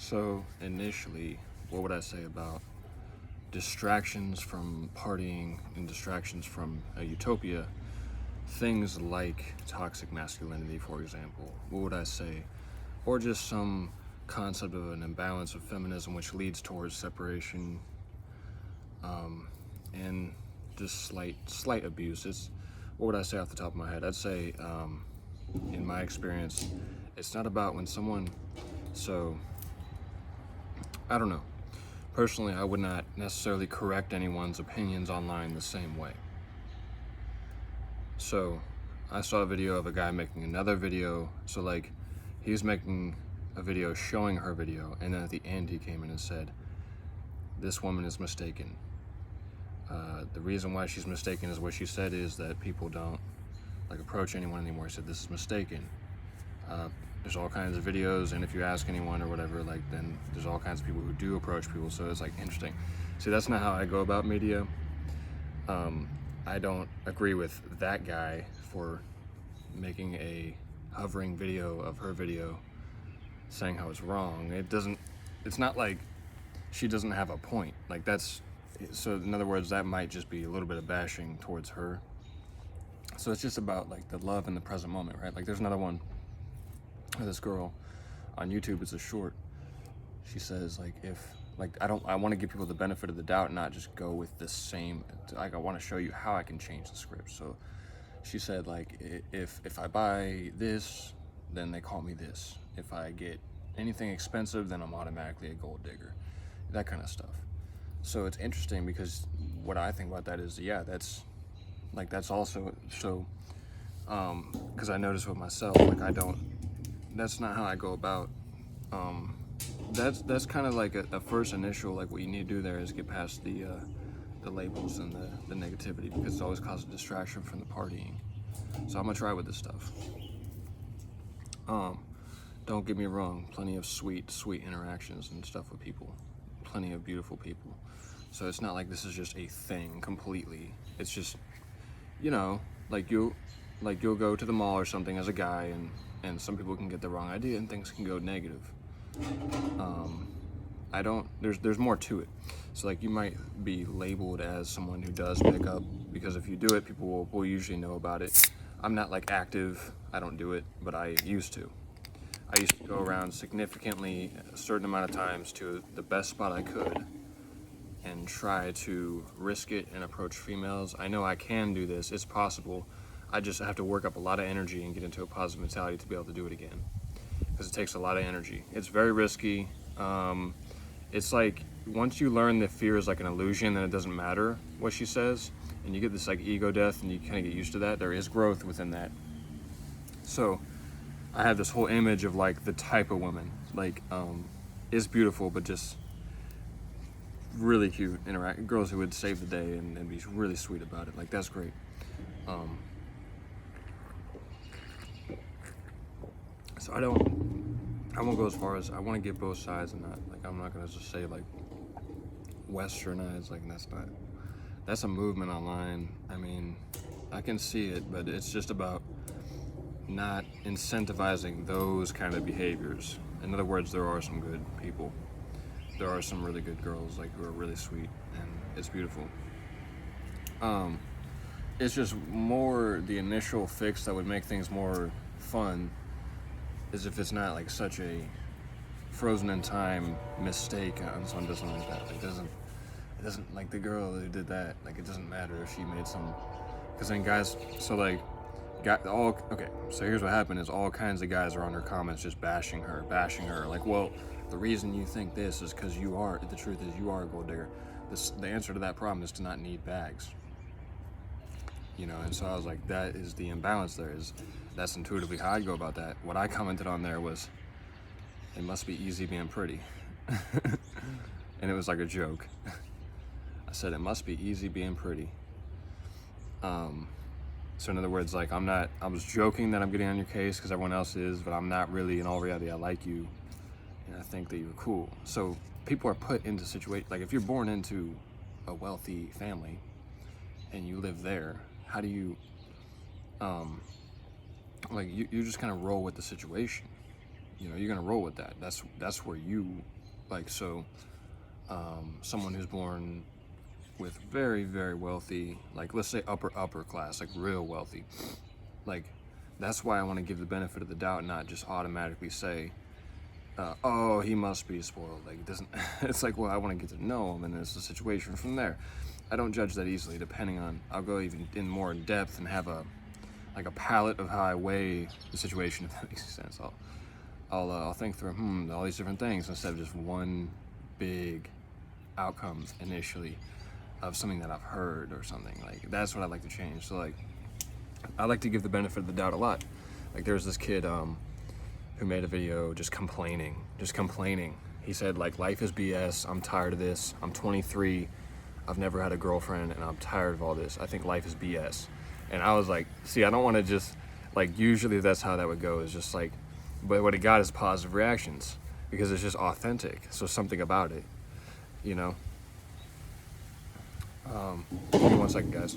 So initially, what would I say about distractions from partying and distractions from a utopia? Things like toxic masculinity, for example. What would I say? Or just some concept of an imbalance of feminism which leads towards separation, and just slight abuse. What would I say off the top of my head? I'd say, in my experience, it's not about when someone, so I don't know. Personally, I would not necessarily correct anyone's opinions online the same way. So I saw a video of a guy making another video. So like, he's making a video showing her video, and then at the end he came in and said, "This woman is mistaken. The reason why she's mistaken is what she said is that people don't like approach anyone anymore." He said, "This is mistaken. There's all kinds of videos, and if you ask anyone or whatever, like, then there's all kinds of people who do approach people." So it's like interesting. See, that's not how I go about media. I don't agree with that guy for making a hovering video of her video saying how it's wrong. It's not like she doesn't have a point. Like, so in other words, that might just be a little bit of bashing towards her. So it's just about like the love in the present moment, right? Like, there's another one of this girl on YouTube. It's a short. She says like, I want to give people the benefit of the doubt, not just go with the same. Like, I want to show you how I can change the script. So she said like, if I buy this, then they call me this. If I get anything expensive, then I'm automatically a gold digger. That kind of stuff. So it's interesting because what I think about that is, yeah, that's also so. Because I notice with myself, like, that's not how I go about. That's kind of like a first initial, like, what you need to do there is get past the labels and the negativity, because it always causes distraction from the partying. So I'm gonna try with this stuff. Don't get me wrong, plenty of sweet interactions and stuff with people, plenty of beautiful people. So it's not like this is just a thing completely. It's just, like you'll go to the mall or something as a guy, and some people can get the wrong idea and things can go negative. There's more to it. So like, you might be labeled as someone who does pick up, because if you do it, people will usually know about it. I'm not like active, I don't do it, but I used to go around significantly a certain amount of times to the best spot I could and try to risk it and approach females. I know I can do this, it's possible. I just have to work up a lot of energy and get into a positive mentality to be able to do it again, because it takes a lot of energy. It's very risky. It's like, once you learn that fear is like an illusion, then it doesn't matter what she says, and you get this like ego death, and you kind of get used to that. There is growth within that. So I have this whole image of like the type of woman, like, is beautiful, but just really cute, girls who would save the day and be really sweet about it. Like, that's great. So I won't go as far as, I want to get both sides, and not like, I'm not gonna just say like westernized, like, that's a movement online. I mean, I can see it, but it's just about not incentivizing those kind of behaviors. In other words, there are some good people. There are some really good girls, like, who are really sweet, and it's beautiful. It's just more the initial fix that would make things more fun is if it's not like such a frozen in time mistake on someone does something like that. Like, it doesn't like the girl who did that, like, it doesn't matter if she made some, because then guys, so like, okay, so here's what happened is all kinds of guys are on her comments just bashing her, like, well, the reason you think this is because the truth is you are a gold digger. The answer to that problem is to not need bags. And so I was like, that is the imbalance there. That's intuitively how I'd go about that. What I commented on there was, it must be easy being pretty. And it was like a joke. I said, it must be easy being pretty. So in other words, like, I was joking that I'm getting on your case because everyone else is, but I'm not really. In all reality, I like you, and I think that you're cool. So people are put into situations, like, if you're born into a wealthy family and you live there, how do you, like, you just kind of roll with the situation. you know, you're gonna roll with that. That's where you, like, so someone who's born with very, very wealthy, like, let's say upper class, like real wealthy, like, that's why I want to give the benefit of the doubt, not just automatically say, oh, he must be spoiled. Like, it doesn't. It's like, well, I want to get to know him, and it's a situation from there. I don't judge that easily. Depending on, I'll go even in more in depth and have a palette of how I weigh the situation, if that makes sense. I'll think through all these different things instead of just one big outcome initially of something that I've heard or something. Like, that's what I'd like to change. So, like, I like to give the benefit of the doubt a lot. Like, there's this kid who made a video just complaining. He said, like, life is BS. I'm tired of this. I'm 23. I've never had a girlfriend, and I'm tired of all this. I think life is BS. And I was like, see, I don't want to just, like, usually that's how that would go, is just like, but what it got is positive reactions because it's just authentic. So something about it, you know. Give me 1 second, guys.